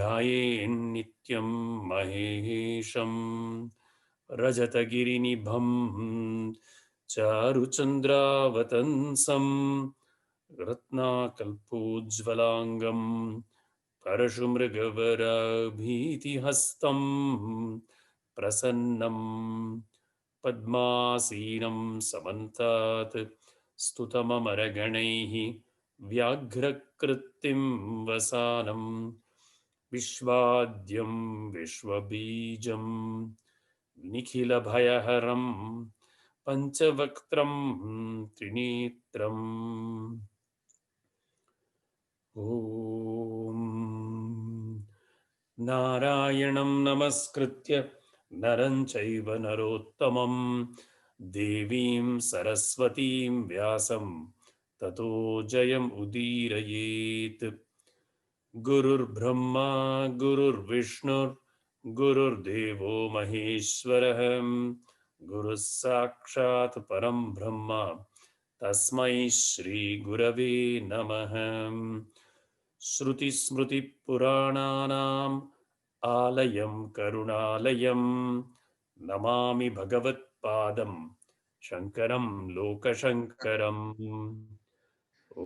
ध्यायेन्नित्यं महेशं रजतगिरिनिभं चारुचन्द्रावतंसं रत्नाकल्पोज्ज्वलांगं परशुमृगवरभीतिहस्तं प्रसन्नं पद्मासीनं समन्तात् स्तुतममरगणैः व्याघ्रकृत्तिं वसानं विश्वाद्यं विश्वबीजं निखिलभयहरं पञ्चवक्त्रं त्रिनेत्रम् ॐ नारायणं नमस्कृत्य नरं चैव नरोत्तमं देवीं सरस्वतीं व्यासं ततो जयम् उदीरयेत्। गुरुर्ब्रह्मा गुरुर्विष्णुर्गुरुर्देवो महेश्वरः गुरुः साक्षात् परं ब्रह्म तस्मै श्री गुरवे नमः। श्रुतिस्मृतिपुराणानाम् आलयं करुणालयं नमामि भगवत्पादं शङ्करं लोकशङ्करम्। ॐ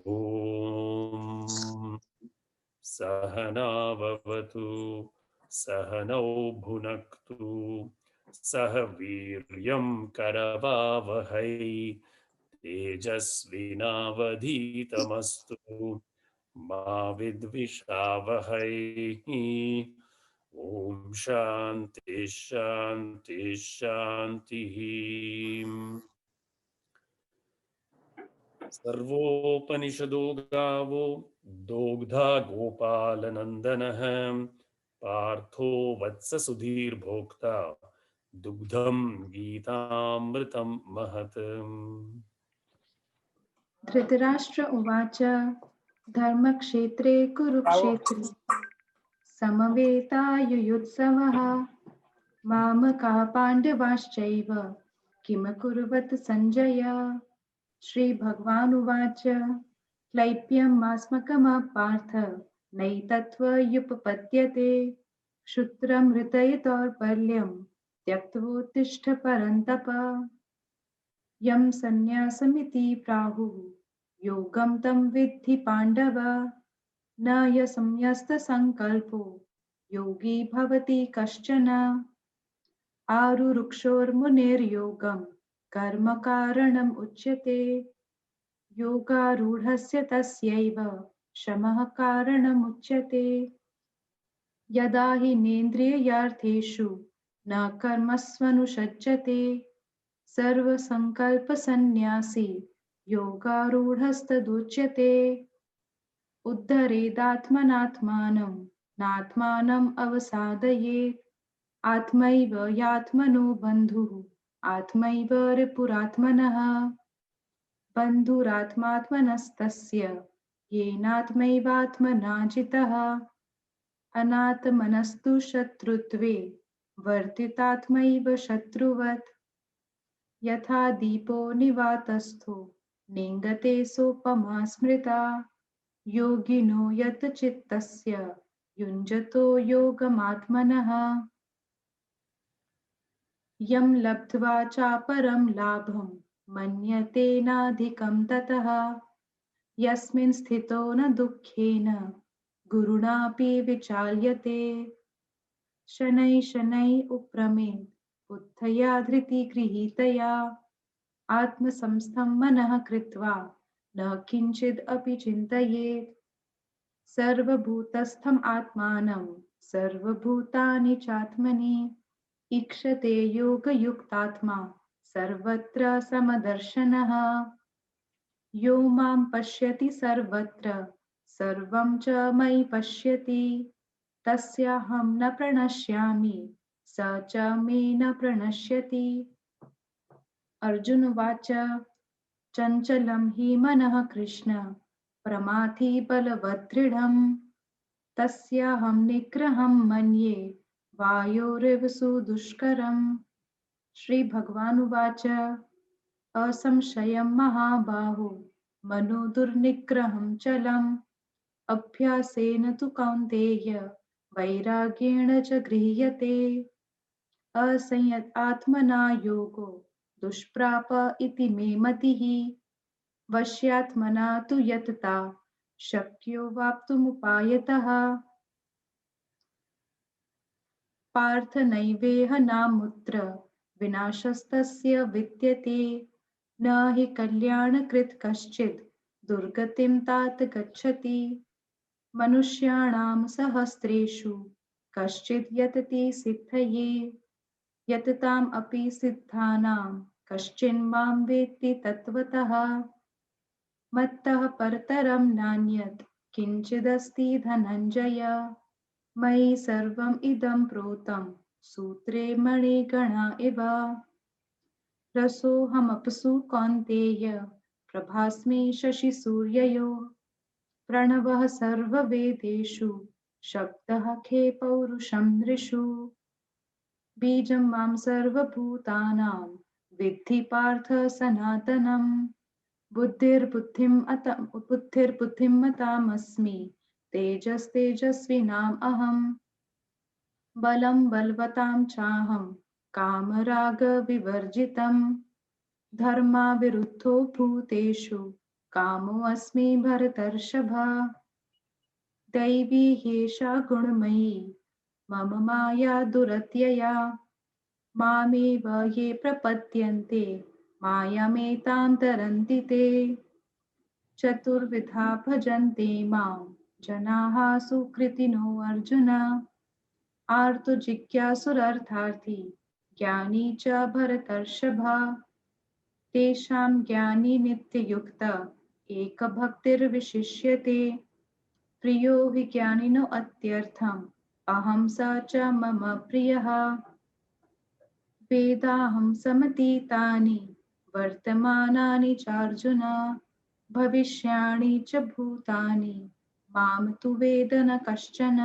सहनाववतु सहनौ भुनक्तु सह वीर्यं करवावहै तेजस्विनावधीतमस्तु मा विद्विषावहै। ॐ शान्ति शान्ति शान्तिः। सर्वोपनिषदो गावो दोग्धा गोपालनन्दनः पार्थो वत्स सुधीर्भोक्ता दुग्धं गीतामृतं महत्। धृतराष्ट्र उवाच धर्मक्षेत्रे कुरुक्षेत्रे समवेतायुयुत्सवः मामकाः पाण्डवाश्चैव किम कुर्वत सञ्जय। श्रीभगवानुवाच क्लैप्यमास्मकमपार्थ नैतत्त्वयुपपद्यते क्षुत्रमृतयितौर्बल्यं त्यक्त्वोत्तिष्ठ परन्तप। यं सन्न्यासमिति प्राहुः योगं तं विद्धि पाण्डव न यसंन्यस्तसङ्कल्पो योगी भवति कश्चन। आरुरुक्षोर्मुनेर्योगं कर्म कारणम् उच्यते योगारूढस्य तस्यैव शमः कारणमुच्यते। यदा हि नेन्द्रियार्थेषु न कर्मस्वनुषज्जते सर्वसङ्कल्पसन्न्यासी योगारूढस्तदुच्यते। उद्धरेदात्मनात्मानं नात्मानम् अवसादयेत् आत्मैव यात्मनो बन्धुः आत्मैव रिपुरात्मनः बन्धुरात्मात्मनस्तस्य येनात्मैवात्मना जितः अनात्मनस्तु शत्रुत्वे वर्तितात्मैव शत्रुवत्। यथा दीपो निवातस्थो नेङ्गते सोपमा स्मृता योगिनो यत् चित्तस्य युञ्जतो योगमात्मनः। यं लब्ध्वा चापरं लाभं मन्यते नाधिकं ततः यस्मिन् स्थितो न दुःखेन गुरुणापि विचाल्यते। शनैः शनैः उपरमेत् बुद्धया धृतिगृहीतया आत्मसंस्थं मनः कृत्वा न किञ्चिदपि चिन्तयेत्। सर्वभूतस्थम् आत्मानं सर्वभूतानि चात्मनि ईक्षते योगयुक्तात्मा सर्वत्र समदर्शनः। यो मां पश्यति सर्वत्र सर्वं च मयि पश्यति तस्याहं न प्रणश्यामि स च मे न प्रणश्यति। अर्जुन उवाच चञ्चलं हि मनः कृष्ण प्रमाथि बलवदृढम् तस्याहं निग्रहं मन्ये वायोरिव सुदुष्करम्। श्रीभगवानुवाच असंशयं महाबाहो मनो दुर्निग्रहं चलम् अभ्यासेन तु कौन्तेय वैराग्येण च गृह्यते। असंयत आत्मना योगो दुष्प्राप इति मे मतिः। वश्यात्मना तु यतता शक्यो वाप्तुमुपायतः। पार्थ नैवेह नामुत्र विनाशस्तस्य विद्यते। न हि कल्याणकृत् कश्चित् दुर्गतिं तात गच्छति। मनुष्याणां सहस्रेषु कश्चिद् यतति सिद्धये। यतताम् अपि सिद्धानां कश्चिन्मां वेत्ति तत्त्वतः। मत्तः परतरं नान्यत् किञ्चिदस्ति धनञ्जय। मयि सर्वम् इदं प्रोतं सूत्रे मणिगणा इव। रसोऽहमप्सु कौन्तेय प्रभास्मि शशिसूर्ययोः। प्रणवः सर्ववेदेषु शब्दः खे पौरुषं नृषु। बीजं मां सर्वभूतानां विद्धि पार्थ सनातनम्। बुद्धिर्बुद्धिमतामस्मि तेजस्तेजस्विनाम् अहम्। बलं बलवतां चाहं कामरागविवर्जितम्। धर्माविरुद्धो भूतेषु कामोऽस्मि भरतर्षभ। दैवी ह्येषा गुणमयी मम माया दुरत्यया। मामेव ये प्रपद्यन्ते मायामेतां तरन्ति ते। चतुर्विधा भजन्ते मां जनाः सुकृतिनो अर्जुन। आर्तो जिज्ञासुरर्थार्थी ज्ञानी च भरतर्षभ। तेषां ज्ञानी नित्ययुक्त एकभक्तिर्विशिष्यते। प्रियो हि ज्ञानिनो अत्यर्थम् अहं स च मम प्रियः। वेदाहं समतीतानि वर्तमानानि चार्जुन। भविष्याणि च भूतानि मां तु वेद न कश्चन।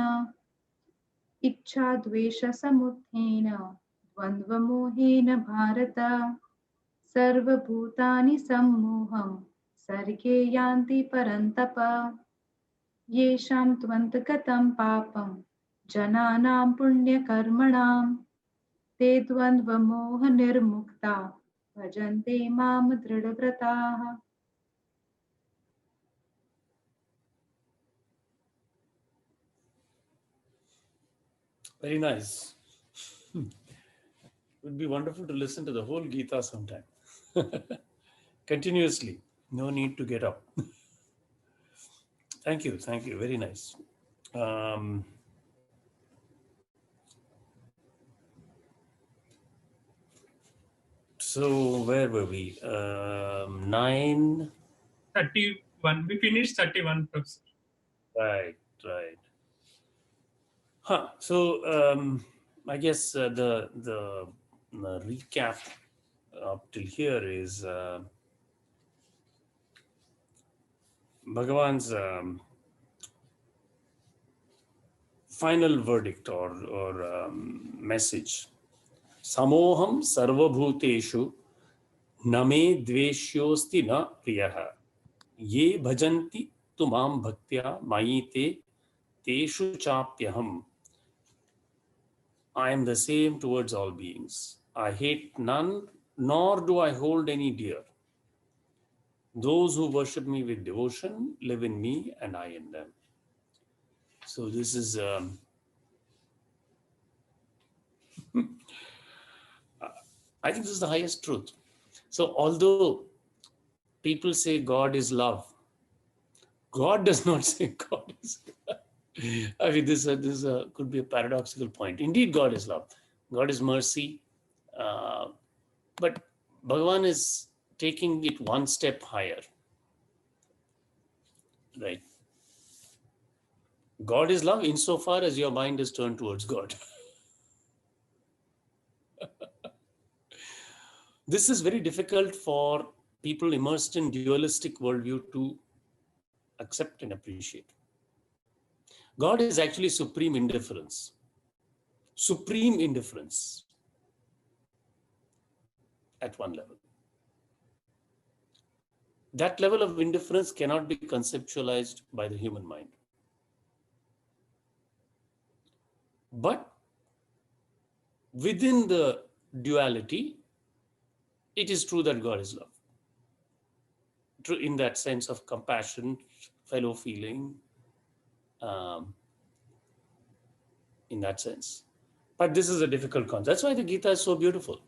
इच्छाद्वेषसमुत्थेन द्वन्द्वमोहेन भारत। सर्वभूतानि सम्मोहं सर्गे यान्ति परन्तप। येषां त्वन्तगतं पापं जनानां पुण्यकर्मणां ते द्वन्द्वमोहनिर्मुक्ता भजन्ते मां दृढव्रताः। Very nice. It would be wonderful to listen to the whole Gita sometime. Continuously. No need to get up. Thank you. Thank you. Very nice. Um, so, where were we? 9. 31. We finished 31, Professor. Right, right. So, I guess the recap up till here is Bhagavan's final verdict or message. Samoham sarvabhuteshu name dveshyosti na priyaha ye bhajanti tumam bhaktya mayite teshu chapyaham. I am the same towards all beings. I hate none, nor do I hold any dear. Those who worship me with devotion live in me and I in them. So this is I think this is the highest truth. So although people say God is love, God does not say God is love. I mean, this could be a paradoxical point. Indeed, God is love. God is mercy. But Bhagavan is taking it one step higher. Right? God is love insofar as your mind is turned towards God. This is very difficult for people immersed in dualistic worldview to accept and appreciate. God is actually supreme indifference. Supreme indifference at one level. That level of indifference cannot be conceptualized by the human mind. But within the duality, it is true that God is love. True in that sense of compassion, fellow feeling, in that sense. But this is a difficult concept. That's why the Gita is so beautiful,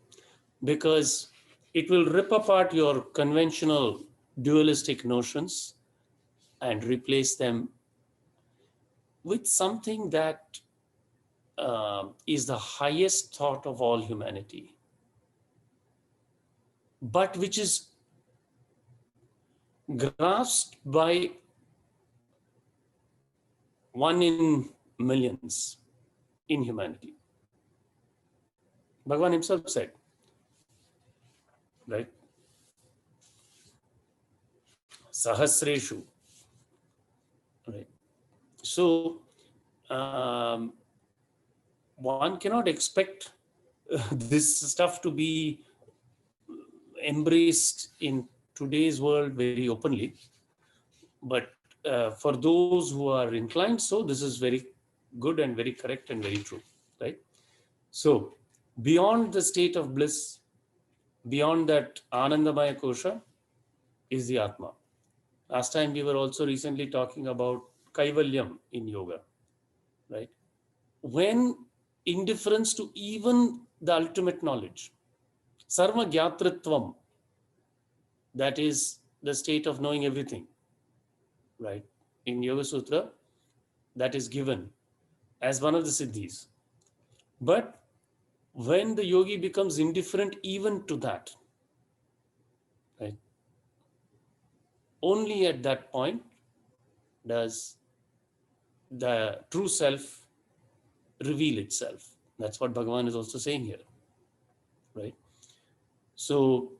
because it will rip apart your conventional dualistic notions and replace them with something that is the highest thought of all humanity, but which is grasped by one in millions in humanity. Bhagavan himself said, right? Sahasreshu, right? So one cannot expect this stuff to be embraced in today's world very openly. But for those who are inclined, so this is very good and very correct and very true, right? So beyond the state of bliss, beyond that Anandamaya Kosha is the Atma. Last time we were also recently talking about Kaivalyam in yoga, right? When indifference to even the ultimate knowledge, Sarva Gyatritvam, that is the state of knowing everything, right? In Yoga Sutra, that is given as one of the siddhis. But when the yogi becomes indifferent even to that, right? Only at that point does the true self reveal itself. That's what Bhagavan is also saying here, right? So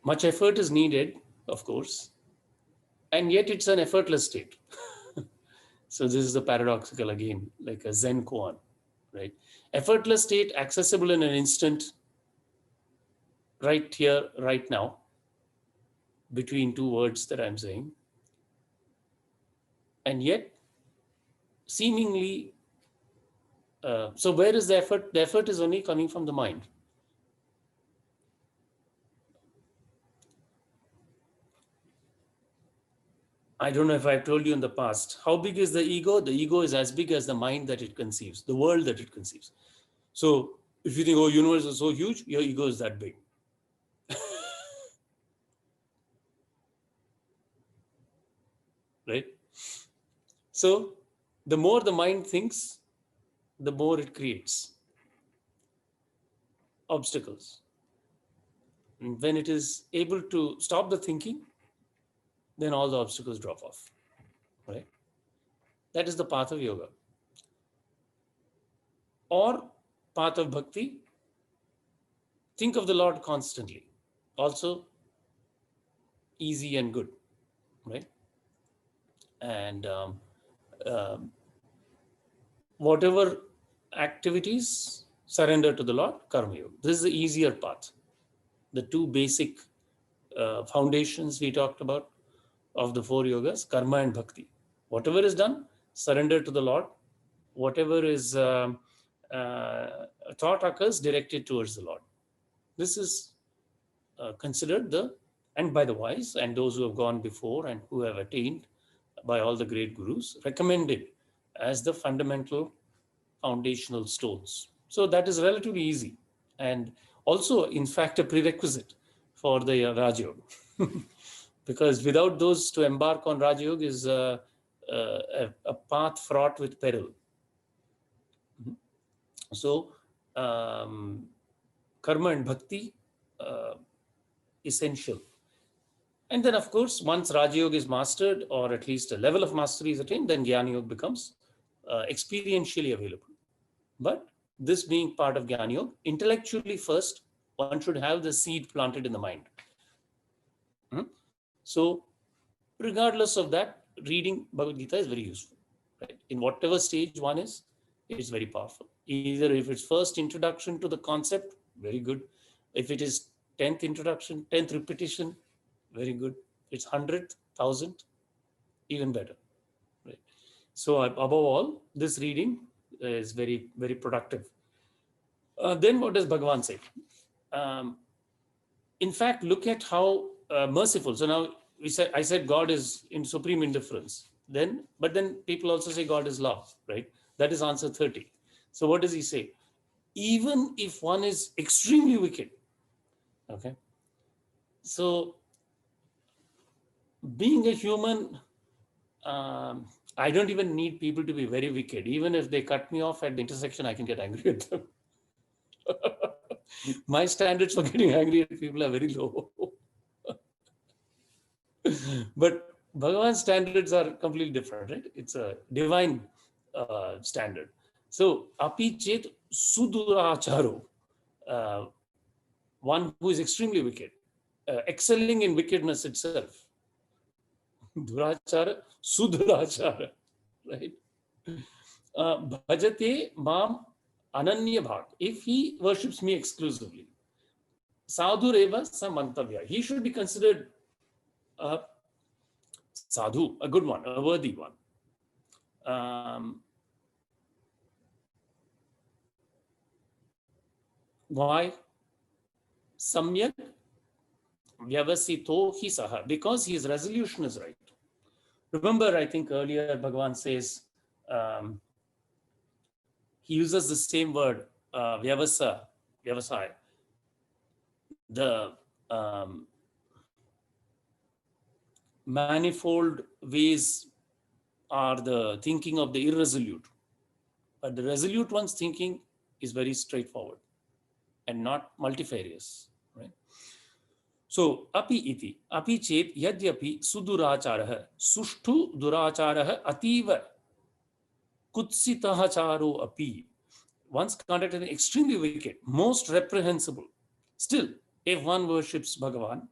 much effort is needed, of course, and yet it's an effortless state. So this is the paradoxical again, like a Zen koan, right? Effortless state, accessible in an instant, right here, right now, between two words that I'm saying, and yet seemingly, so where is the effort? The effort is only coming from the mind. I don't know if I've told you in the past, how big is the ego? The ego is as big as the mind that it conceives, the world that it conceives. So if you think, oh, universe is so huge, your ego is that big. Right? So the more the mind thinks, the more it creates obstacles. And when it is able to stop the thinking, then all the obstacles drop off. Right? That is the path of yoga. Or path of bhakti, think of the Lord constantly. Also easy and good, right? And whatever activities, surrender to the Lord, karma yoga. This is the easier path. The two basic foundations we talked about of the four yogas, karma and bhakti. Whatever is done, surrender to the Lord. Whatever is thought occurs, directed towards the Lord. This is considered and by the wise and those who have gone before and who have attained by all the great gurus, recommended as the fundamental foundational stones. So that is relatively easy and also, in fact, a prerequisite for the Raja Yoga. Because without those, to embark on Raja Yoga is a path fraught with peril. So, karma and bhakti, essential. And then, of course, once Raja Yoga is mastered, or at least a level of mastery is attained, then Jnana Yoga becomes experientially available. But this being part of Jnana Yoga, intellectually first, one should have the seed planted in the mind. So, regardless of that, reading Bhagavad Gita is very useful. Right? In whatever stage one is, it's very powerful. Either if it's first introduction to the concept, very good. If it is 10th introduction, 10th repetition, very good. It's 100th, 1000th, even better. Right? So above all, this reading is very, very productive. Then what does Bhagavan say? In fact, look at how merciful. So now I said God is in supreme indifference. But then people also say God is love, right? That is answer 30. So what does he say? Even if one is extremely wicked, okay? So being a human, I don't even need people to be very wicked. Even if they cut me off at the intersection, I can get angry at them. My standards for getting angry at people are very low. But Bhagavan's standards are completely different, right? It's a divine standard. So, api chet suduracharo, one who is extremely wicked, excelling in wickedness itself. Durachara, sudurachara, right? Bhajate mam ananya bhak. If he worships me exclusively, sadhureva samantavya. He should be considered a sadhu, a good one, a worthy one. Why? Samyak vyavasito hi saha. Because his resolution is right. Remember, I think earlier Bhagavan says, he uses the same word, vyavasai. The manifold ways are the thinking of the irresolute. But the resolute one's thinking is very straightforward and not multifarious, right? So, api iti, api chet yadyapi suduracharah, sushtu duracharah ativa kutsitah charo api. One's conduct is extremely wicked, most reprehensible. Still, if one worships Bhagavan,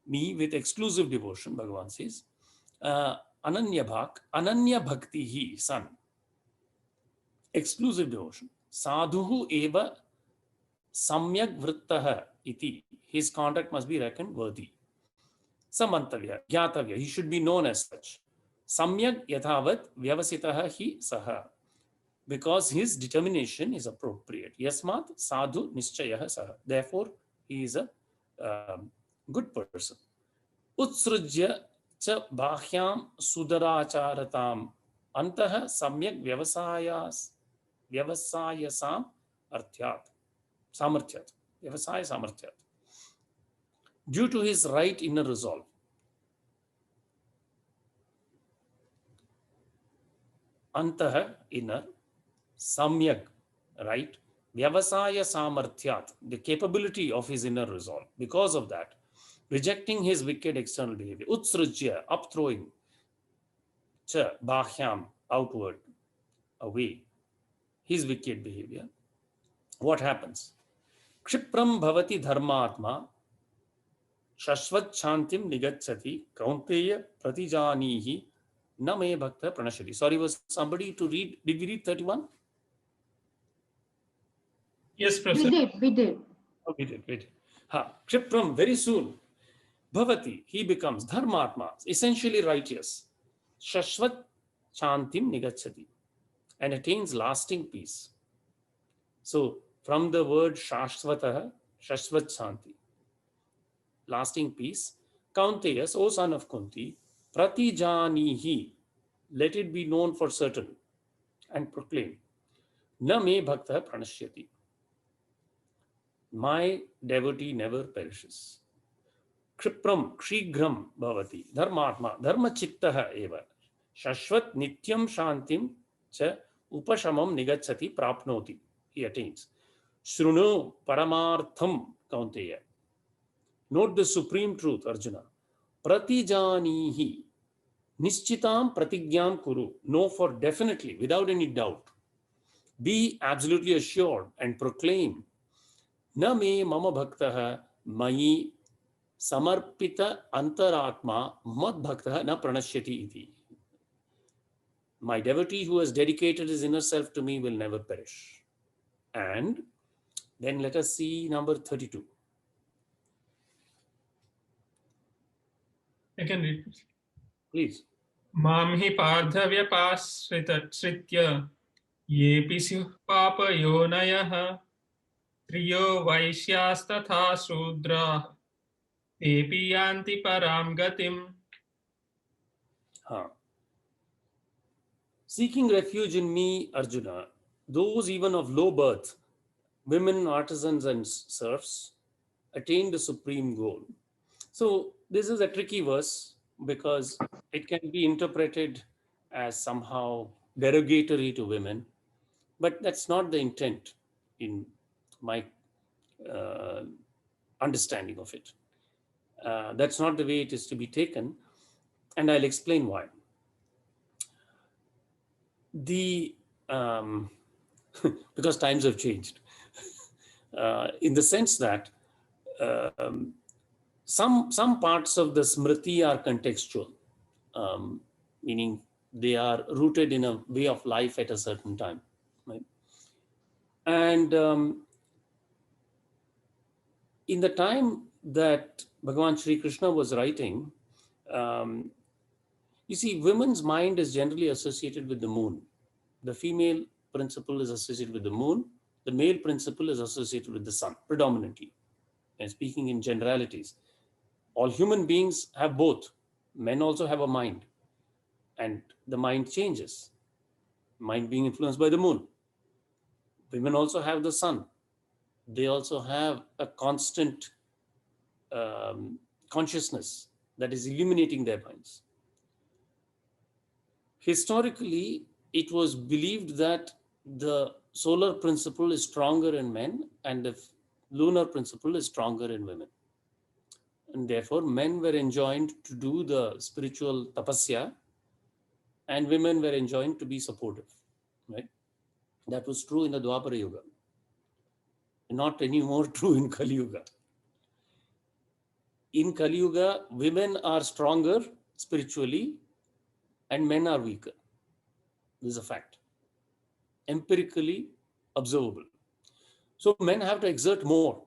me with exclusive devotion, Bhagavan says, ananya bhakti hi san. Exclusive devotion. Sadhuhu eva samyak vrittah iti. His conduct must be reckoned worthy. Samantavya, gyatavya. He should be known as such. Samyak yathavat vyavasitah hi saha. Because his determination is appropriate. Yasmat sadhu nischayah saha. Therefore, he is a good person. Utsrujya cha bahyam sudaracharatam antah samyak vyavasayasam arthyat. Samarthyat. Vyavasaya samarthyat. Due to his right inner resolve. Antah, inner, samyak, right, vyavasaya samarthyat, the capability of his inner resolve. Because of that, rejecting his wicked external behavior, utsrujya, upthrowing, cha, bahyam, outward, away, his wicked behavior, what happens? Kshipram bhavati dharmatma shashvat shantim nigacchati kaunteya pratijanihi na me bhakta pranashati. Sorry, was somebody to read? Did we read 31? Yes, Professor. We did. Oh, we did. Kshipram, very soon. Bhavati, he becomes dharmatma, essentially righteous. Shashvat shantim nigacchati, and attains lasting peace. So, from the word shashvatah, shashvat shanti, lasting peace. Kaunteyas, O son of Kunti, pratijanihi, let it be known for certain and proclaim. Na me bhakta pranashyati. My devotee never perishes. Kshipram, kshigram bhavati, dharmatma, dharmachittaha eva, shashvat nityam shantim cha upashamam nigacchati prapnoti, he attains. Shrunu paramartham kaunteya. Note the supreme truth, Arjuna. Pratijanihi, nishchitam pratigyam kuru. Know for definitely, without any doubt. Be absolutely assured and proclaim. Na me mama bhaktaha mayi samarpita antaratma mad bhaktaha na pranashyati iti. My devotee who has dedicated his inner self to me will never perish. And then let us see number 32. I can read. Please. मां हि पार्थव्यपाश्रित्य येऽपि स्युः पापयोनयः स्त्रियो वैश्यास्तथा शूद्राः तेऽपि यान्ति परां गतिम्. Huh. Seeking refuge in me, Arjuna, those even of low birth, women, artisans, and serfs, attain the supreme goal. So, this is a tricky verse because it can be interpreted as somehow derogatory to women, but that's not the intent in my uh, understanding of it. That's not the way it is to be taken, and I'll explain why. The because times have changed, in the sense that some parts of the Smriti are contextual, meaning they are rooted in a way of life at a certain time, right? And in the time that Bhagavan Sri Krishna was writing, you see, women's mind is generally associated with the moon. The female principle is associated with the moon. The male principle is associated with the sun, predominantly. And speaking in generalities, all human beings have both. Men also have a mind, and the mind changes. Mind being influenced by the moon. Women also have the sun. They also have a constant consciousness that is illuminating their minds. Historically, it was believed that the solar principle is stronger in men and the lunar principle is stronger in women. And therefore, men were enjoined to do the spiritual tapasya and women were enjoined to be supportive, right? That was true in the Dwapara Yuga. Not anymore true in Kali Yuga. In Kali Yuga, women are stronger spiritually and men are weaker. This is a fact. Empirically observable. So men have to exert more.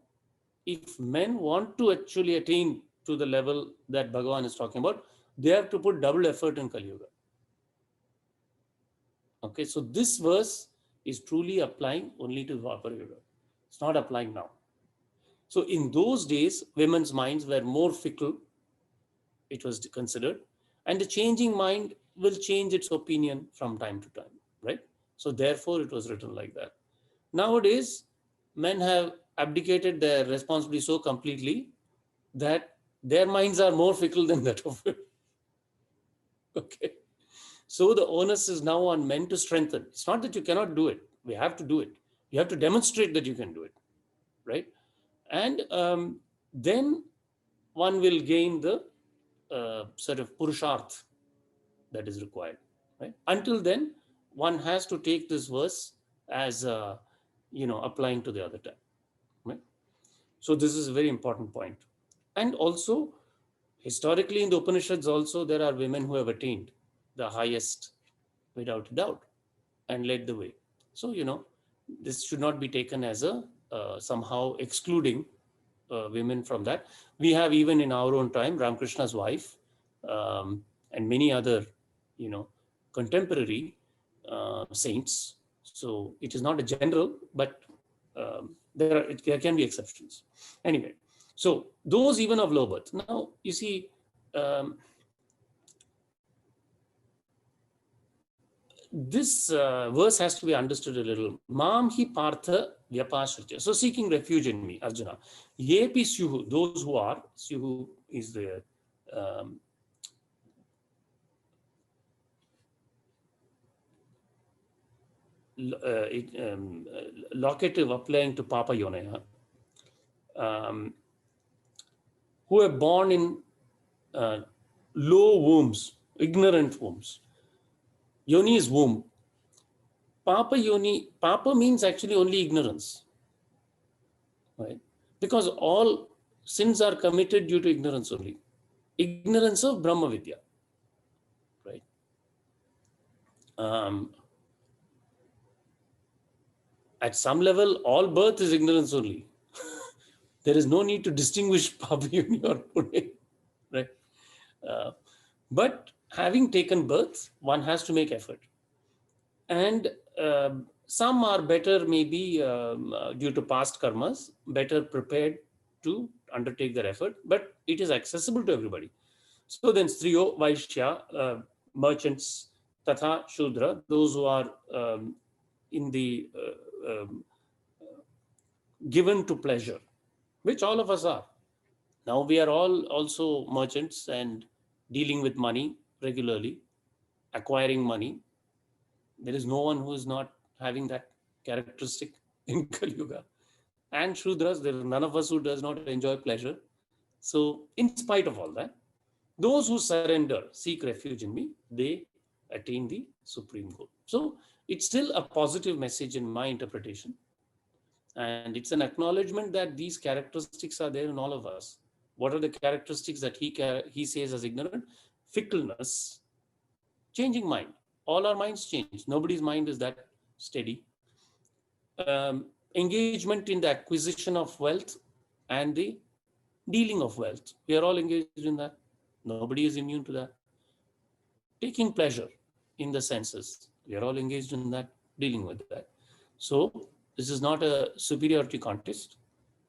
If men want to actually attain to the level that Bhagavan is talking about, they have to put double effort in Kali Yuga. Okay, so this verse is truly applying only to Dwapara Yuga. It's not applying now. So in those days, women's minds were more fickle, it was considered, and the changing mind will change its opinion from time to time, right? So therefore, it was written like that. Nowadays, men have abdicated their responsibility so completely that their minds are more fickle than that of women. Okay. So the onus is now on men to strengthen. It's not that you cannot do it. We have to do it. You have to demonstrate that you can do it, right? And then one will gain the sort of purusharth that is required, right? Until then, one has to take this verse as applying to the other time, right? So this is a very important point. And also, historically in the Upanishads also, there are women who have attained the highest without doubt and led the way. So, this should not be taken as a somehow excluding women from that. We have even in our own time, Ramakrishna's wife and many other, contemporary saints. So it is not a general, but there can be exceptions. Anyway, so those even of low birth. Now, you see, this verse has to be understood a little. Mam hi partha vyapashritya. So seeking refuge in me, Arjuna. Yepi syuhu, those who are, syuhu is the locative applying to Papa Yonaya, who are born in low wombs, ignorant wombs. Yoni is womb. Papa Yoni, Papa means actually only ignorance, right? Because all sins are committed due to ignorance only. Ignorance of Brahma Vidya, right? At some level, all birth is ignorance only. There is no need to distinguish Papa Yoni or Pune, right? But having taken birth, one has to make effort. And some are better, maybe due to past karmas, better prepared to undertake their effort, but it is accessible to everybody. So then Striyo, Vaishya, merchants, Tatha, Shudra, those who are in the given to pleasure, which all of us are. Now we are all also merchants and dealing with money regularly, acquiring money. There is no one who is not having that characteristic in Kali Yuga. And Shudras, there is none of us who does not enjoy pleasure. So, in spite of all that, those who surrender, seek refuge in me, they attain the supreme goal. So, it's still a positive message in my interpretation. And it's an acknowledgement that these characteristics are there in all of us. What are the characteristics that he says as ignorant? Fickleness, changing mind. All our minds change. Nobody's mind is that steady. Engagement in the acquisition of wealth and the dealing of wealth. We are all engaged in that. Nobody is immune to that. Taking pleasure in the senses. We are all engaged in that, dealing with that. So this is not a superiority contest,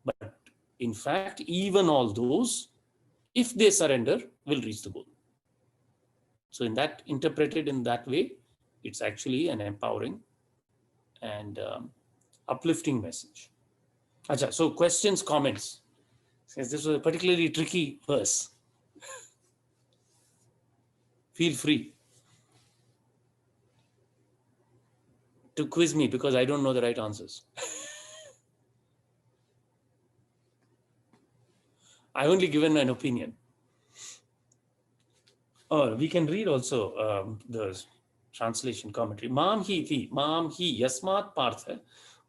but in fact, even all those, if they surrender, will reach the goal. So in that, interpreted in that way, it's actually an empowering and uplifting message. Acha, so questions, comments. Since this was a particularly tricky verse, feel free to quiz me because I don't know the right answers. I only given an opinion. Or we can read also the translation commentary. Mam hi yasmat partha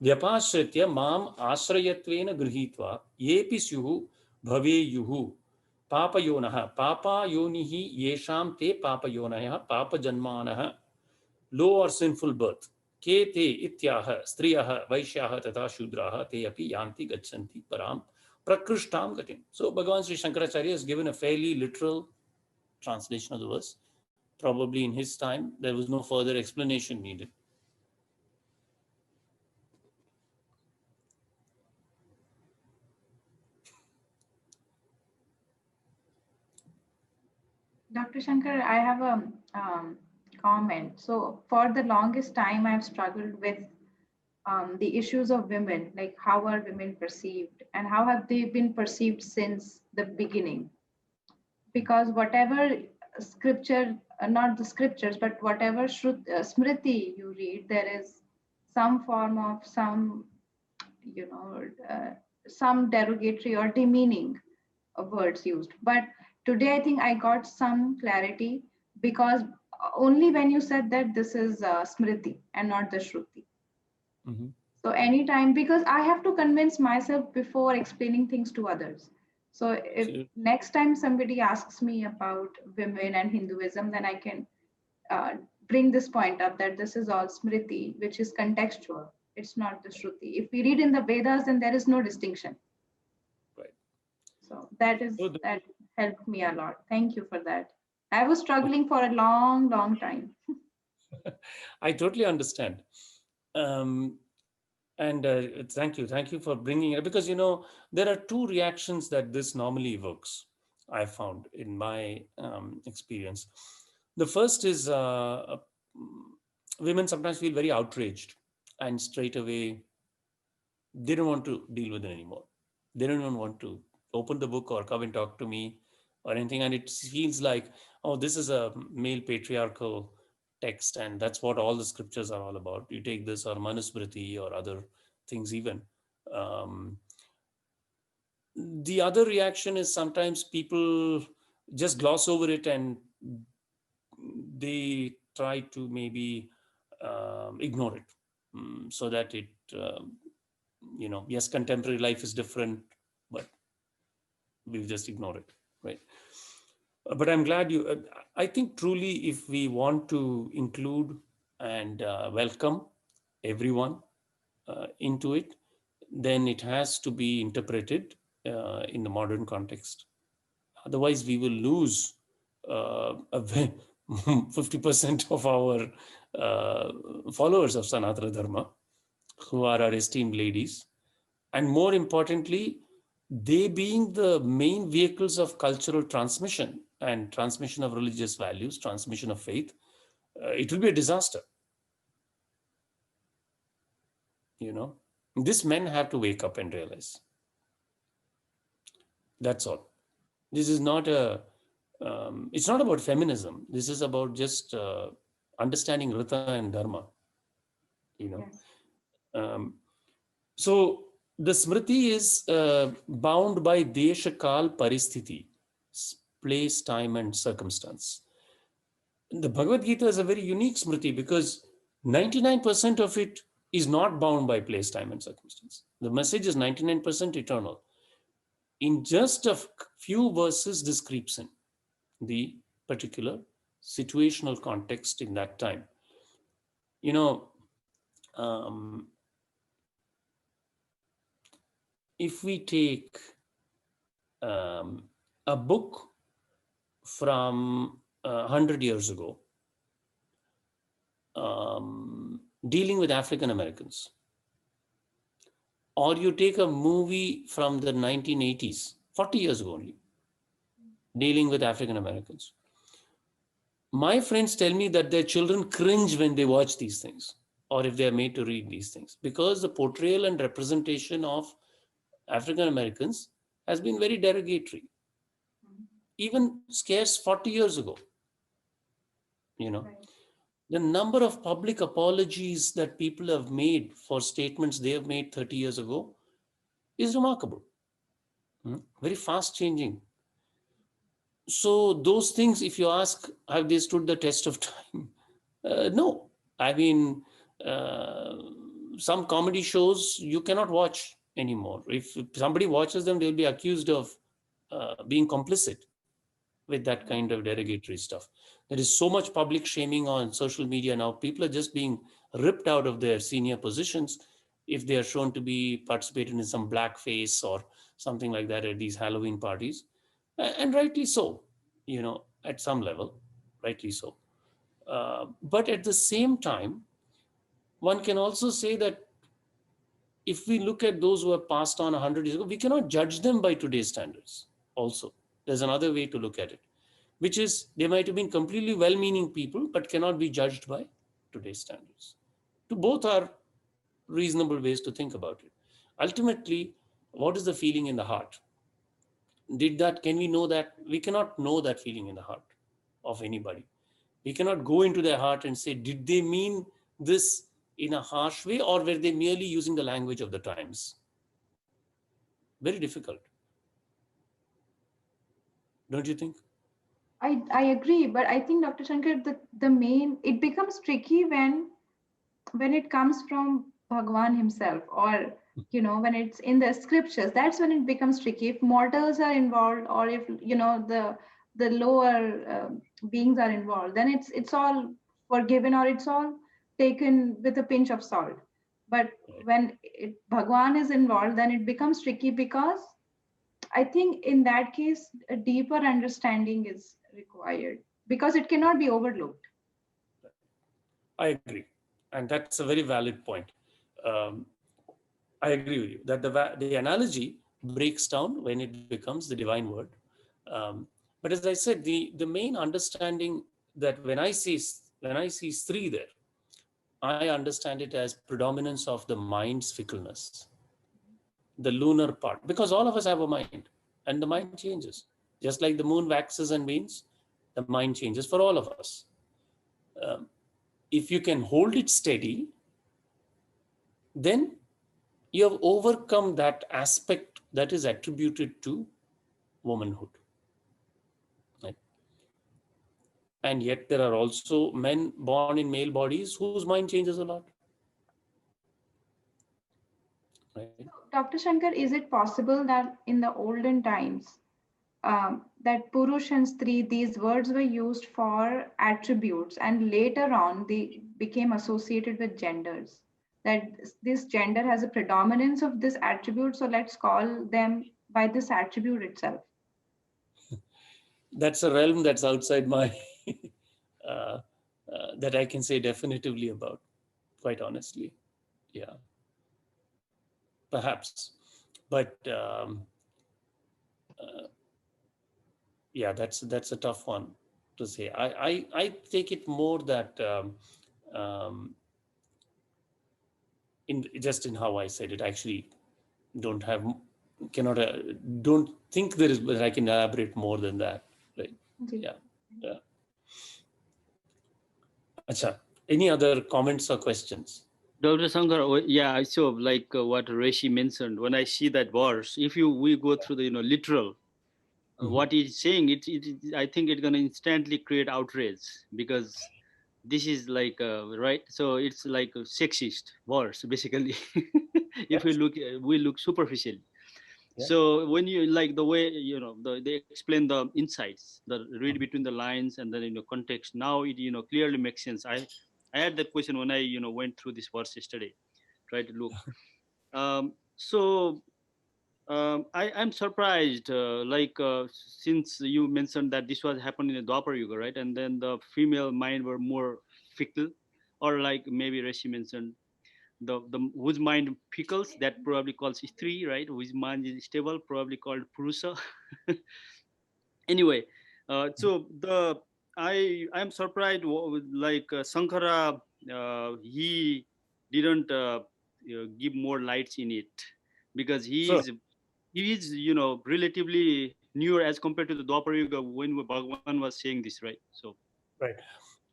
vyapashritya mam ashrayatvena grihitva yepi syuhu bhaveyuhu papayonah papayonihi yesham te papayonah papajanmanah low or sinful birth ke te ityah striyah vaishyah tata shudrah te api yanti gachanti param prakrishtam gatim. So Bhagavan Sri Shankaracharya has given a fairly literal translation of the verse. Probably in his time, there was no further explanation needed. Dr. Shankar, I have a comment. So for the longest time, I've struggled with the issues of women, like how are women perceived and how have they been perceived since the beginning? Because whatever scripture, not the scriptures, but whatever smriti you read, there is some form of some, some derogatory or demeaning of words used. But today, I think I got some clarity because only when you said that this is smriti and not the shruti. Mm-hmm. So anytime, because I have to convince myself before explaining things to others. So if next time somebody asks me about women and Hinduism, then I can bring this point up that this is all smriti, which is contextual. It's not the shruti. If we read in the Vedas, then there is no distinction. Right. So that helped me a lot. Thank you for that. I was struggling for a long, long time. I totally understand. And thank you for bringing it, because there are two reactions that this normally evokes. I found in my experience. The first is women sometimes feel very outraged, and straight away they don't want to deal with it anymore. They don't even want to open the book or come and talk to me or anything, and it feels like, oh, this is a male patriarchal text, and that's what all the scriptures are all about. You take this or Manusmriti or other things even. The other reaction is sometimes people just gloss over it and they try to maybe ignore it, so that it, yes, contemporary life is different, but we'll just ignore it, right? But I'm glad I think truly, if we want to include and welcome everyone into it, then it has to be interpreted in the modern context. Otherwise, we will lose a 50% of our followers of Sanatana Dharma, who are our esteemed ladies. And more importantly, they being the main vehicles of cultural transmission and transmission of religious values, transmission of faith, it will be a disaster. You know, these men have to wake up and realize. That's all. This is not it's not about feminism. This is about just understanding Rita and Dharma. You know, Yes. So the Smriti is bound by Desha, Kal, Paristhiti, place, time, and circumstance. The Bhagavad Gita is a very unique Smriti because 99% of it is not bound by place, time, and circumstance. The message is 99% eternal. In just a few verses, describes in the particular situational context in that time. You know, if we take a book from 100 years ago, dealing with African Americans, or you take a movie from the 1980s, 40 years ago only, dealing with African Americans, my friends tell me that their children cringe when they watch these things, or if they are made to read these things, because the portrayal and representation of African Americans has been very derogatory, even scarce 40 years ago. You know, Right. the number of public apologies that people have made for statements they have made 30 years ago is remarkable. Very fast changing. So those things, if you ask, have they stood the test of time? No. I mean, some comedy shows you cannot watch anymore. If somebody watches them, they'll be accused of being complicit with that kind of derogatory stuff. There is so much public shaming on social media now. People are just being ripped out of their senior positions if they are shown to be participating in some blackface or something like that at these Halloween parties. And rightly so, you know, at some level, rightly so. But at the same time, one can also say that if we look at those who have passed on 100 years ago, we cannot judge them by today's standards. Also, there's another way to look at it, which is they might have been completely well-meaning people, but cannot be judged by today's standards. To both are reasonable ways to think about it. Ultimately, what is the feeling in the heart? Can we know that? We cannot know that feeling in the heart of anybody. We cannot go into their heart and say, did they mean this in a harsh way, or were they merely using the language of the times? Very difficult. Don't you think? I agree, but I think Dr. Shankar, the main, it becomes tricky when it comes from Bhagwan himself, or when it's in the scriptures. That's when it becomes tricky. If mortals are involved, or if the lower beings are involved, then it's all forgiven, or it's all taken with a pinch of salt. But when Bhagwan is involved, then it becomes tricky, because I think in that case a deeper understanding is required, because it cannot be overlooked. I agree. And that's a very valid point. I agree with you that the analogy breaks down when it becomes the divine word. But as I said, the main understanding that when I see Sri there, I understand it as predominance of the mind's fickleness, the lunar part, because all of us have a mind, and the mind changes. Just like the moon waxes and wanes, the mind changes for all of us. If you can hold it steady, then you have overcome that aspect that is attributed to womanhood. Right? And yet there are also men born in male bodies whose mind changes a lot. Right? Dr. Shankar, is it possible that in the olden times, that Purush and Stri, these words were used for attributes, and later on they became associated with genders? That this gender has a predominance of this attribute, so let's call them by this attribute itself. That's a realm that's outside my that I can say definitively about, quite honestly. Yeah, perhaps. But yeah, that's a tough one to say. I take it more that um, in just in how I said it, actually don't have cannot don't think there is, but I can elaborate more than that, right? Ji. Yeah, yeah. Acha, any other comments or questions? Dr. Sankar, yeah, so like what Rishi mentioned, when I see that verse, if we go through the literal, what he's saying, I think it's gonna instantly create outrage, because this is like right. So it's like a sexist verse basically. If Yes. we look superficially. Yeah. So when you like the way they explain the insights, the read between the lines and then context. Now it clearly makes sense. I had that question when I went through this verse yesterday. Try to look. So I'm surprised. Since you mentioned that this was happening in the Dwapar Yuga, right? And then the female mind were more fickle, or like maybe Rishi mentioned the whose mind pickles, that probably calls Istri, right? Whose mind is stable, probably called Purusa. Anyway, so I'm surprised like Sankara, he didn't give more lights in it, because Sure. he is relatively newer as compared to the Dwapar Yuga when Bhagwan was saying this, right? So Right.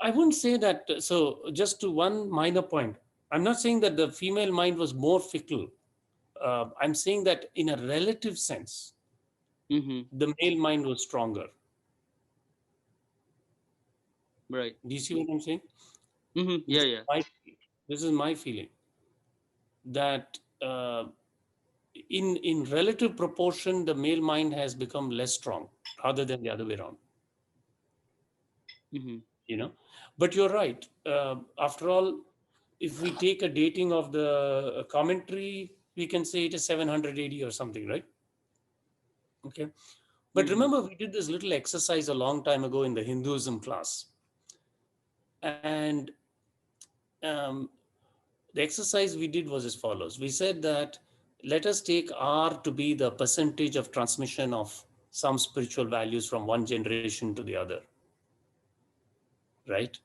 I wouldn't say that. So, just to one minor point, I'm not saying that the female mind was more fickle. I'm saying that in a relative sense, hmm the male mind was stronger. right. Do you see what I'm saying? Yeah, This is yeah. my, this is my feeling that in relative proportion, the male mind has become less strong rather than the other way around. hmm You know, but you're right. After all, if we take a dating of the commentary, we can say it is 700 AD or something, right? Okay. But hmm remember, we did this little exercise a long time ago in the Hinduism class. And um, the exercise we did was as follows. We said that let us take R to be the percentage of transmission of some spiritual values from one generation to the other, right?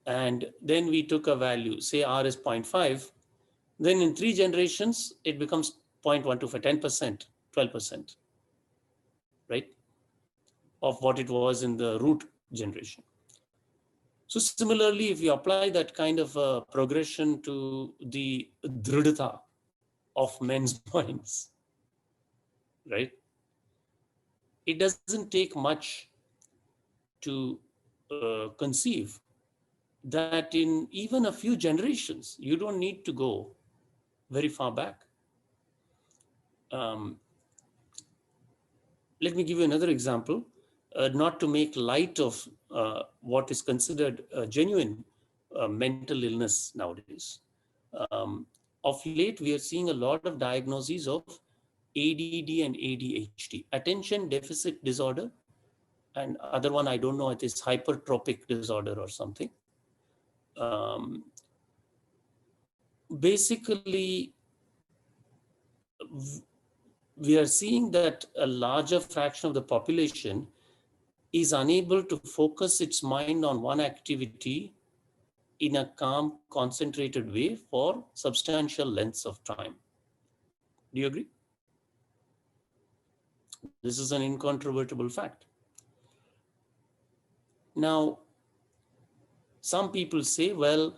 And then we took a value, say R is 0.5. Then in 3 generations, it becomes 0.125, 10%, 12%, right? Of what it was in the root generation. So similarly, if you apply that kind of progression to the dridata of men's minds, right? It doesn't take much to conceive that in even a few generations, you don't need to go very far back. Um, Let me give you another example, not to make light of what is considered a genuine mental illness nowadays. Um, of late, we are seeing a lot of diagnoses of ADD and ADHD, attention deficit disorder, and other one I don't know, it is hypertropic disorder or something. Basically, we are seeing that a larger fraction of the population is unable to focus its mind on one activity in a calm, concentrated way for substantial lengths of time. Do you agree? This is an incontrovertible fact. Now, some people say, well,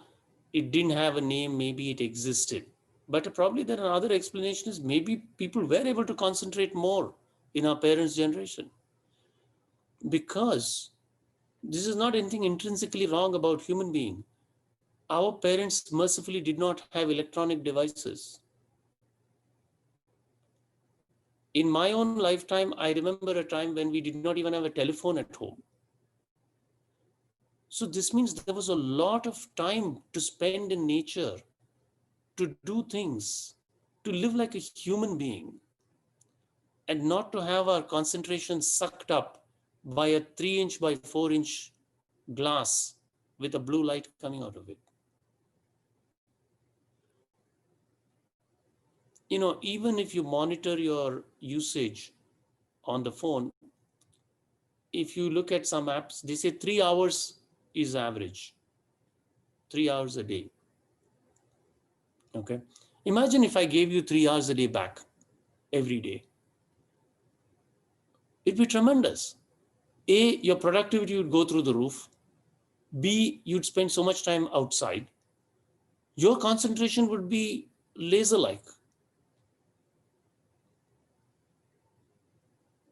it didn't have a name, maybe it existed. But probably there are other explanations. Maybe people were able to concentrate more in our parents' generation. Because this is not anything intrinsically wrong about human being. Our parents mercifully did not have electronic devices. In my own lifetime, I remember a time when we did not even have a telephone at home. So this means there was a lot of time to spend in nature, to do things, to live like a human being, and not to have our concentration sucked up by a 3-inch by 4-inch glass with a blue light coming out of it. You know, even if you monitor your usage on the phone, if you look at some apps, they say 3 hours is average, 3 hours a day. Okay. Imagine if I gave you 3 hours a day back every day. It'd be tremendous. A, your productivity would go through the roof. B, you'd spend so much time outside. Your concentration would be laser-like.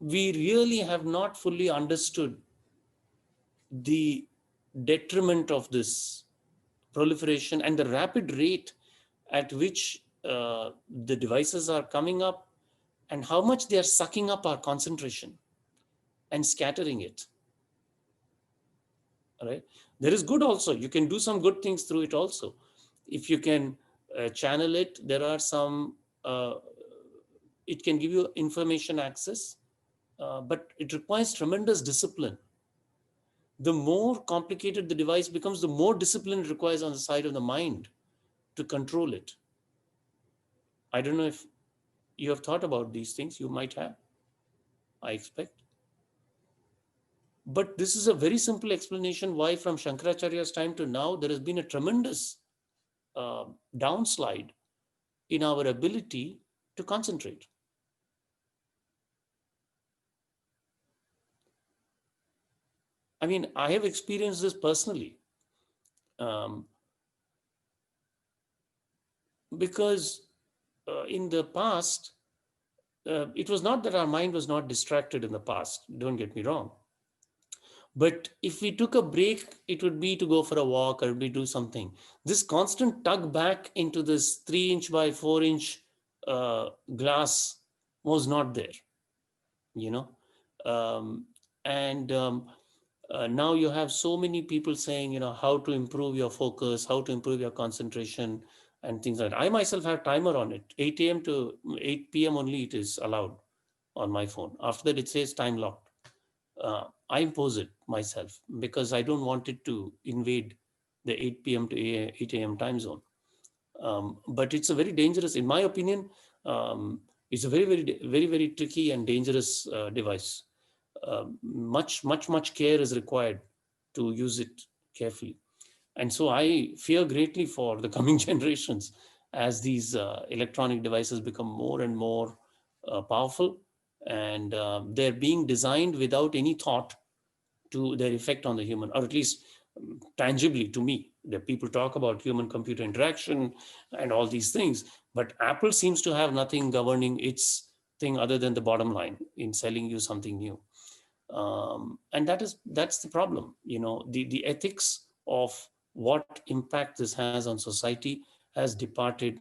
We really have not fully understood the detriment of this proliferation and the rapid rate at which the devices are coming up and how much they are sucking up our concentration and scattering it. All right. There is good also. You can do some good things through it also. If you can channel it, there are some, it can give you information access, but it requires tremendous discipline. The more complicated the device becomes, the more discipline it requires on the side of the mind to control it. I don't know if you have thought about these things. You might have, I expect. But this is a very simple explanation why from Shankaracharya's time to now, there has been a tremendous downslide in our ability to concentrate. I mean, I have experienced this personally. Because in the past, it was not that our mind was not distracted in the past, don't get me wrong. But if we took a break, it would be to go for a walk or we do something. This constant tug back into this 3-inch by 4-inch glass was not there, you know. Now you have so many people saying, you know, how to improve your focus, how to improve your concentration and things like that. I myself have timer on it. 8 a.m. to 8 p.m. only it is allowed on my phone. After that, it says time locked. I impose it myself because I don't want it to invade the 8 p.m. to 8 a.m. time zone. But it's a very dangerous, in my opinion, it's a very, very tricky and dangerous device. Much care is required to use it carefully. And so I fear greatly for the coming generations as these electronic devices become more and more powerful, and they're being designed without any thought to their effect on the human, or at least tangibly to me. The people talk about human computer interaction and all these things, but Apple seems to have nothing governing its thing other than the bottom line in selling you something new. And that's the problem. You know, the ethics of what impact this has on society has departed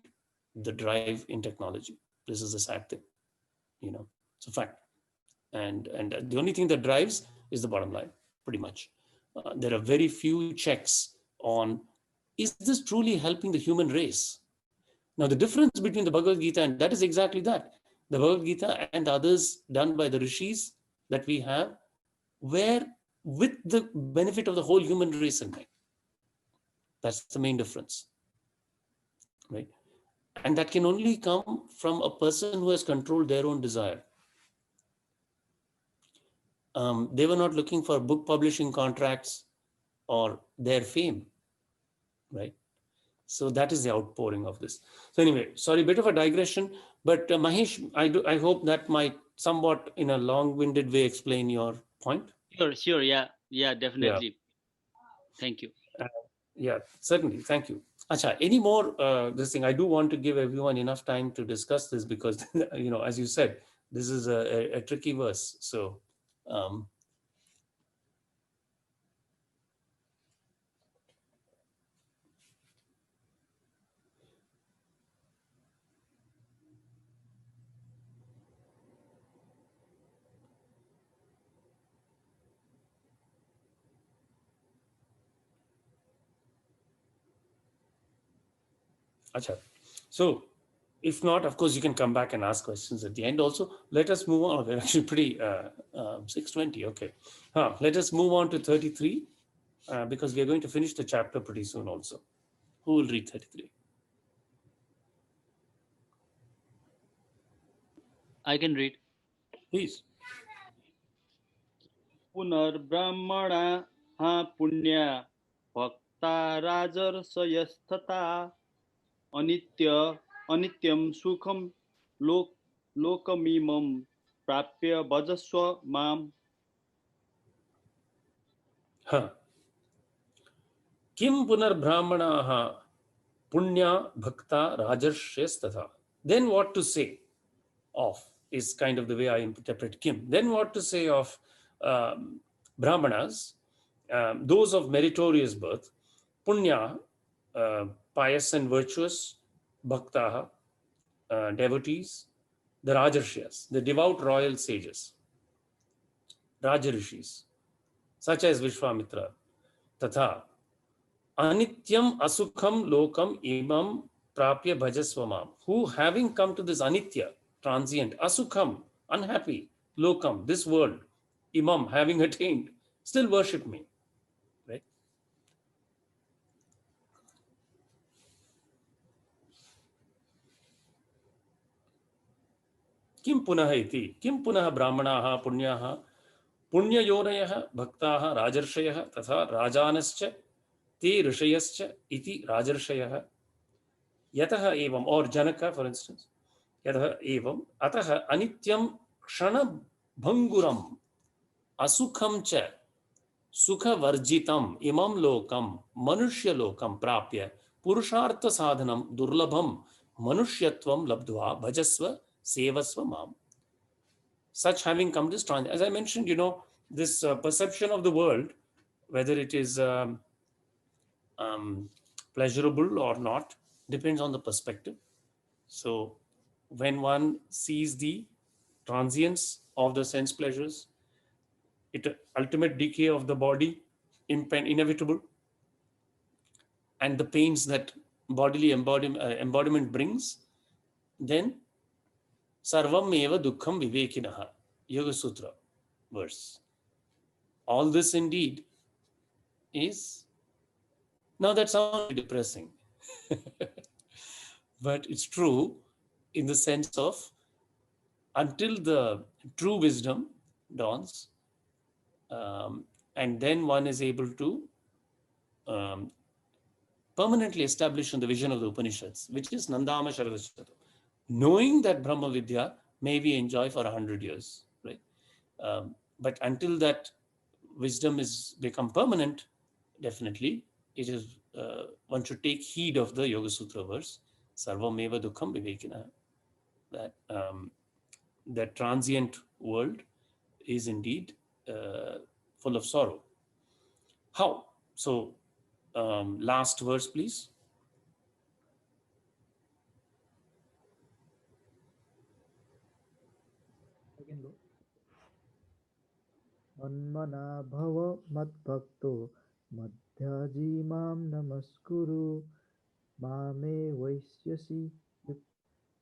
the drive in technology. This is the sad thing. You know, it's a fact. And the only thing that drives is the bottom line, pretty much. There are very few checks on, is this truly helping the human race? Now, the difference between the Bhagavad Gita, and that is exactly that. The Bhagavad Gita and others done by the rishis that we have were with the benefit of the whole human race in mind. That's the main difference, right? And that can only come from a person who has controlled their own desire. They were not looking for book publishing contracts or their fame, right? So that is the outpouring of this. So anyway, sorry, bit of a digression, but Mahesh, I hope that might somewhat in a long-winded way explain your point. Sure. Yeah, definitely. Yeah. Thank you. Yeah, certainly. Thank you. Acha, any more this thing? I do want to give everyone enough time to discuss this because, you know, as you said, this is a tricky verse. So, Acha. So, If not, of course, you can come back and ask questions at the end. Also, let us move on. We're actually pretty 6:20. Okay. Let us move on to 33 because we are going to finish the chapter pretty soon also. Who will read 33? I can read. Please. पुनर्ब्राह्मणा पुण्या भक्ता राजर्षयस्तथा अनित्य अनित्यं सुखं लोकमिमं प्राप्य भजस्व माम. Kim punar brahmanaha punya bhakta rajarshesthatha. Then what to say of is kind of the way I interpret Kim. Then what to say of brahmanas, those of meritorious birth, punya, pious and virtuous, bhaktaha, devotees, the rajarshyas, the devout royal sages, rajarishis, such as Vishwamitra, tatha anityam asukham lokam imam prapya bhajasvamam, who having come to this anitya, transient, asukham, unhappy, lokam, this world, imam, having attained, still worship me. Right? Kim punaha iti, kim punaha brahmanaha punyaha, punyayonayah bhaktaha rajarshayah tatha rajanascha te rishayascha iti rajarshayah yatah evam, or Janaka for instance, yatah evam atah anityam kshana bhanguram asukham cha sukha varjitam imam lokam manushya lokam prapya purushartha sadhanam durlabham manushyatvam labdva bhajasva sevasva mam. Such having come to trans, as I mentioned, this perception of the world, whether it is pleasurable or not, depends on the perspective. So when one sees the transience of the sense pleasures, ultimate decay of the body, inevitable, and the pains that bodily embodiment brings, then sarvam eva dukkham vivekinaha, Yoga Sutra verse. All this indeed is, now that sounds depressing, but it's true in the sense of until the true wisdom dawns, and then one is able to permanently establish in the vision of the Upanishads, which is Nandama Sharadashata, knowing that Brahma Vidya may we enjoy for 100 years, right? But until that wisdom is become permanent, definitely it is one should take heed of the Yoga Sutra verse, Sarvameva Dukkham Vivekina, that that transient world is indeed full of sorrow. How? So, last verse, please. मन्मना भव मद्भक्तो मध्याजी मां नमस्कुरु मामे वैश्यसि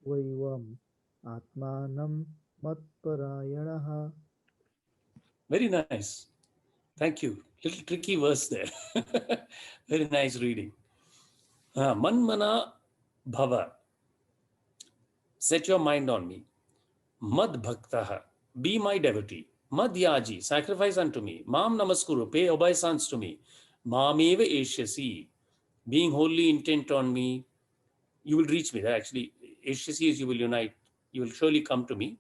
वैवम् आत्मानं मत्परायणः. Very nice. Thank you. Little tricky verse there. Very nice reading. Manmana bhava. Set your mind on me. Mad bhaktaha. Be my devotee. Mad yaji. Sacrifice unto me. Mam namaskuru. Pay obeisance to me. Mameva eshyasi. Being wholly intent on me, you will reach me. That actually, eshyasi is you will unite. You will surely come to me.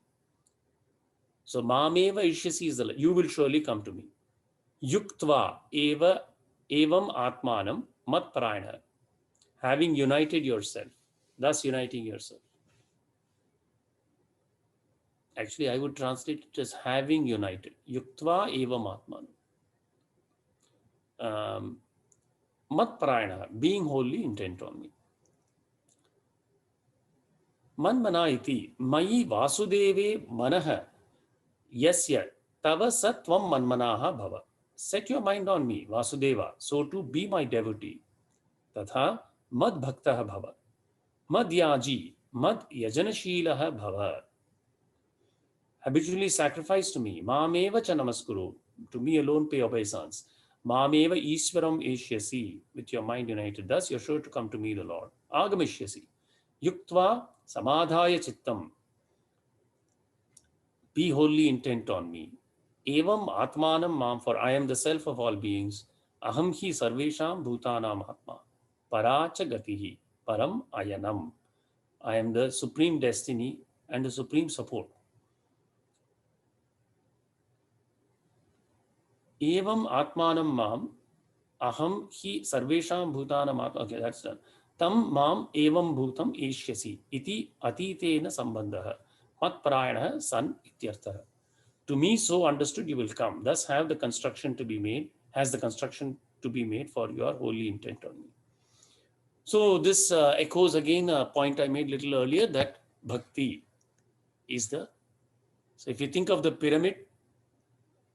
So mameva eshyasi is the, you will surely come to me. Yuktva eva evam atmanam mat parayana, having united yourself, thus uniting yourself. Actually, I would translate it as having united. Yuktva evam atmanam mat parayana, being wholly intent on me. Manmana iti mayi vasudeve manaha yasya tava satvam manmanaha bhava. Set your mind on me, Vasudeva, so to be my devotee. Tatha mad bhaktaha bhava. Mad yaji, Mad yajanashilaha bhava. Habitually sacrifice to me. Mameva cha namaskuru. To me alone pay obeisance. Mameva Ishwaram Eshyasi. With your mind united. Thus you're sure to come to me, the Lord. Agamishyasi. Yuktva samadhaya chittam. Be wholly intent on me. Evam atmanam mam, for I am the self of all beings. Aham hi sarvesham bhutanam atma. Paracha gatihi. Param ayanam. I am the supreme destiny and the supreme support. Evam atmanam mam. Aham hi sarvesham bhutanam atma. Okay, that's done. Tam mam evam bhutam eshyasi. Iti atitena sambandha. Mat parayana san ityartha. To me, so understood, you will come. Thus have the construction to be made, has the construction to be made for your holy intent on me. So this echoes again a point I made little earlier, that bhakti is the, so if you think of the pyramid,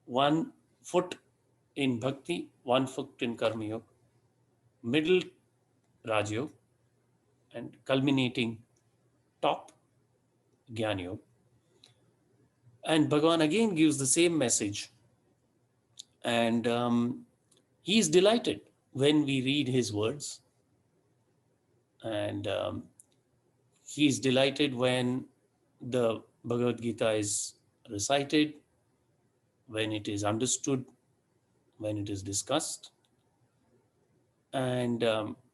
1 foot in bhakti, 1 foot in karma yoga, middle Raj Yoga, and culminating top Jnana Yoga. And Bhagavan again gives the same message. And he is delighted when we read his words. And he is delighted when the Bhagavad Gita is recited, when it is understood, when it is discussed. And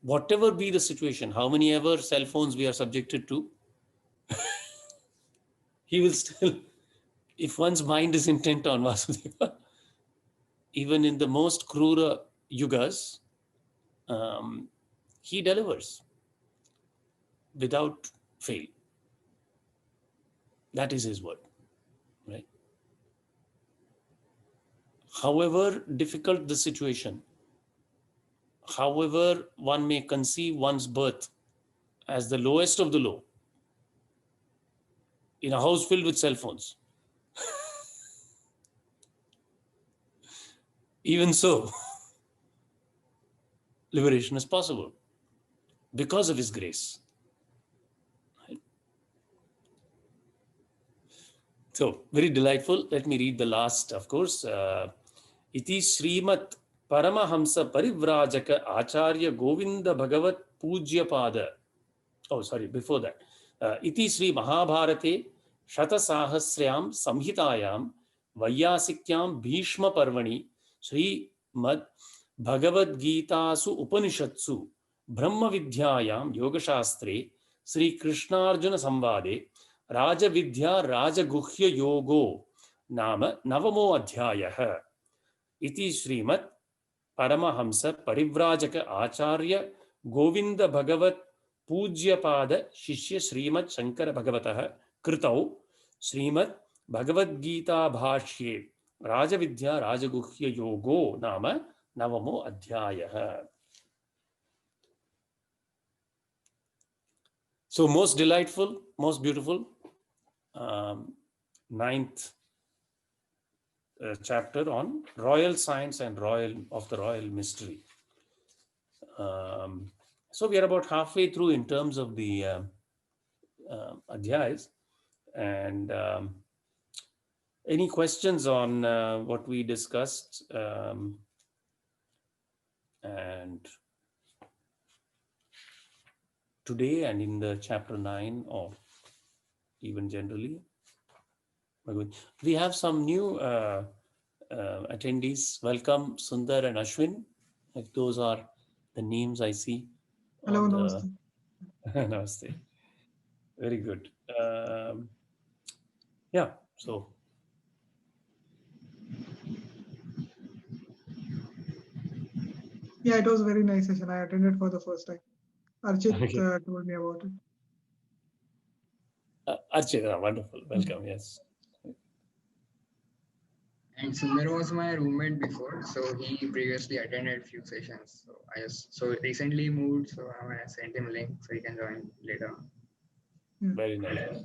whatever be the situation, how many ever cell phones we are subjected to, he will still, if one's mind is intent on Vasudeva, even in the most krura yugas, he delivers without fail. That is his word, right? However difficult the situation, however one may conceive one's birth as the lowest of the low, in a house filled with cell phones, even so, liberation is possible because of his grace. So, very delightful. Let me read the last, of course. Iti Srimat Paramahamsa Parivrajaka Acharya Govinda Bhagavat Pujya Pada. Oh, sorry, before that. Iti Sri Mahabharate Shata Sahasryam Samhitayam Vayyasikyam Bhishma Parvani Sri Mad Bhagavad Gita Su Upanishatsu Brahma Vidyayam Yoga Shastre Sri Krishnarjuna Samvade Raja Vidya Raja Guhya Yogo Nama Navamo Adhyayah Iti Srimat Paramahamsa Parivrajaka Acharya Govinda Bhagavat Pujyapada Shishya Srimat Shankara Bhagavatah Kritau Srimat Bhagavad Gita Bhashye Rajavidya Rajaguhya Yogo Nama Navamo Adhyayah. So most delightful, most beautiful, 9th chapter on royal science and the royal mystery. So we are about halfway through in terms of the adhyayas. And any questions on what we discussed? And today and in the chapter 9, or even generally? We have some new attendees. Welcome, Sundar and Ashwin. Like those are the names I see. Hello, namaste. Namaste. Very good. Yeah, so. Yeah, it was a very nice session. I attended for the first time. Archit told me about it. Archit, wonderful. Welcome, yes. And Sundar was my roommate before, so he previously attended few sessions. So recently moved, so I sent him a link so he can join later on. Very nice.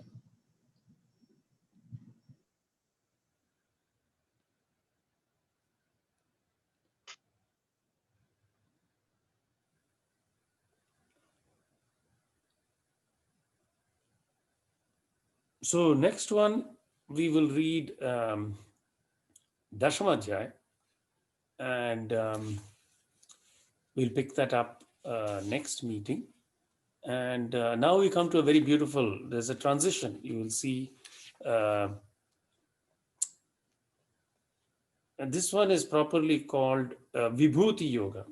So next one, we will read Dashamadhyay, and we'll pick that up next meeting. And now we come to a very beautiful, there's a transition. You will see, and this one is properly called Vibhuti Yoga.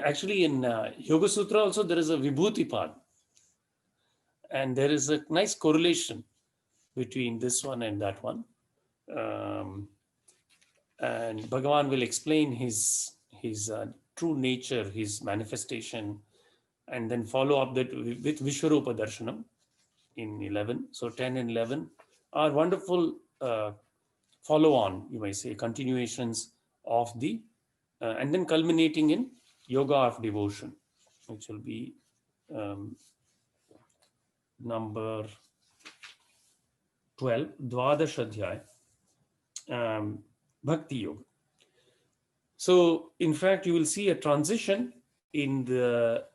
Actually, in Yoga Sutra also, there is a Vibhuti part. And there is a nice correlation between this one and that one. And Bhagavan will explain his true nature, his manifestation, and then follow up that with Vishwarupa Darshanam in 11. So 10 and 11 are wonderful follow on, you might say, continuations of the, and then culminating in Yoga of Devotion, which will be number 12, Dwadash Adhyay, Bhakti Yoga. So, in fact, you will see a transition in the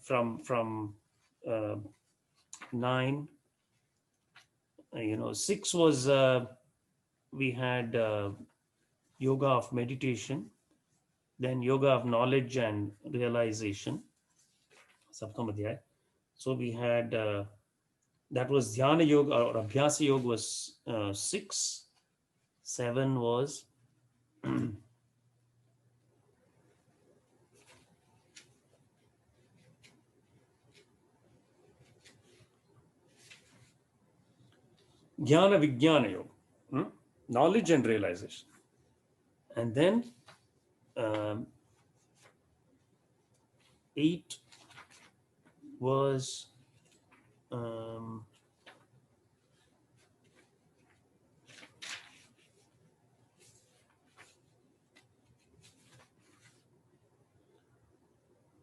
from 9. 6 was we had yoga of meditation, then yoga of knowledge and realization, Saptam Adhyay. So we had that was Dhyana Yoga or Abhyasa Yoga was 6. 7 was Jnana Vijnana Yoga, knowledge and realization. And then 8 was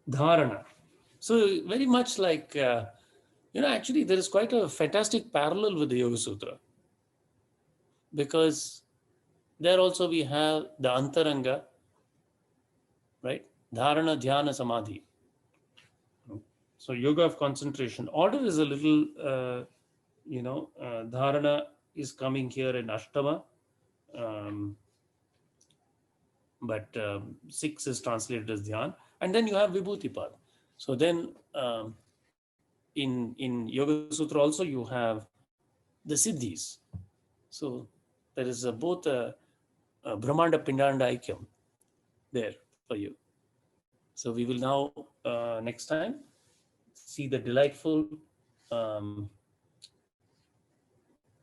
Dharana. So very much like, actually there is quite a fantastic parallel with the Yoga Sutra, because there also we have the Antaranga, right? Dharana, Dhyana, Samadhi. So yoga of concentration. Order is a little, Dharana is coming here in Ashtama, but 6 is translated as Dhyan. And then you have Vibhuti Pad. So then in Yoga Sutra also you have the Siddhis. So there is both a Brahmanda Pindanda Aikyam there for you. So we will now next time see the delightful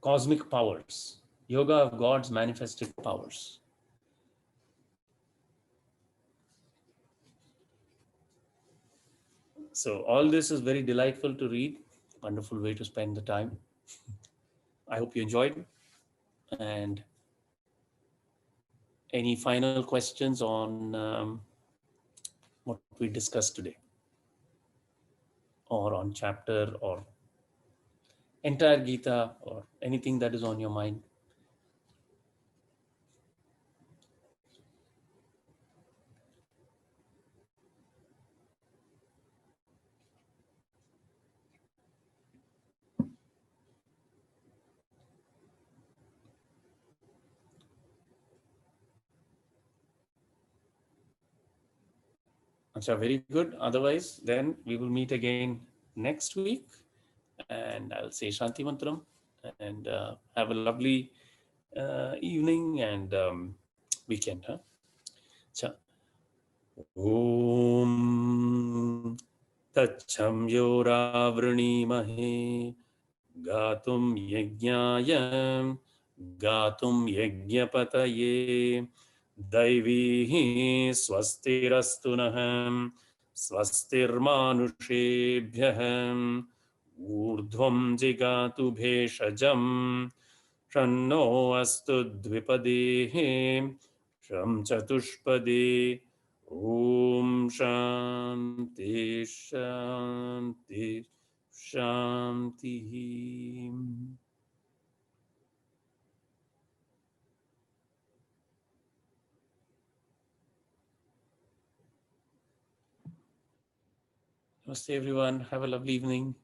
cosmic powers, yoga of God's manifested powers. So all this is very delightful to read, wonderful way to spend the time. I hope you enjoyed. And any final questions on what we discussed today, or on chapter, or entire Gita, or anything that is on your mind? Achha, very good. Otherwise, then we will meet again next week, and I'll say Shanti Mantram, and have a lovely evening and weekend. Huh? Cha. Om Tacham Yoravrimahe Gatum Yajnaya Gatum Yajnapataye Daivihi Swastirastunaham Swastirmanushabhyaham Urdhvam Jigatu Bheshajam Shanno Astu Dvipadehe Sham Chatushpade Om Shanti Shanti Shanti. Namaste everyone. Have a lovely evening.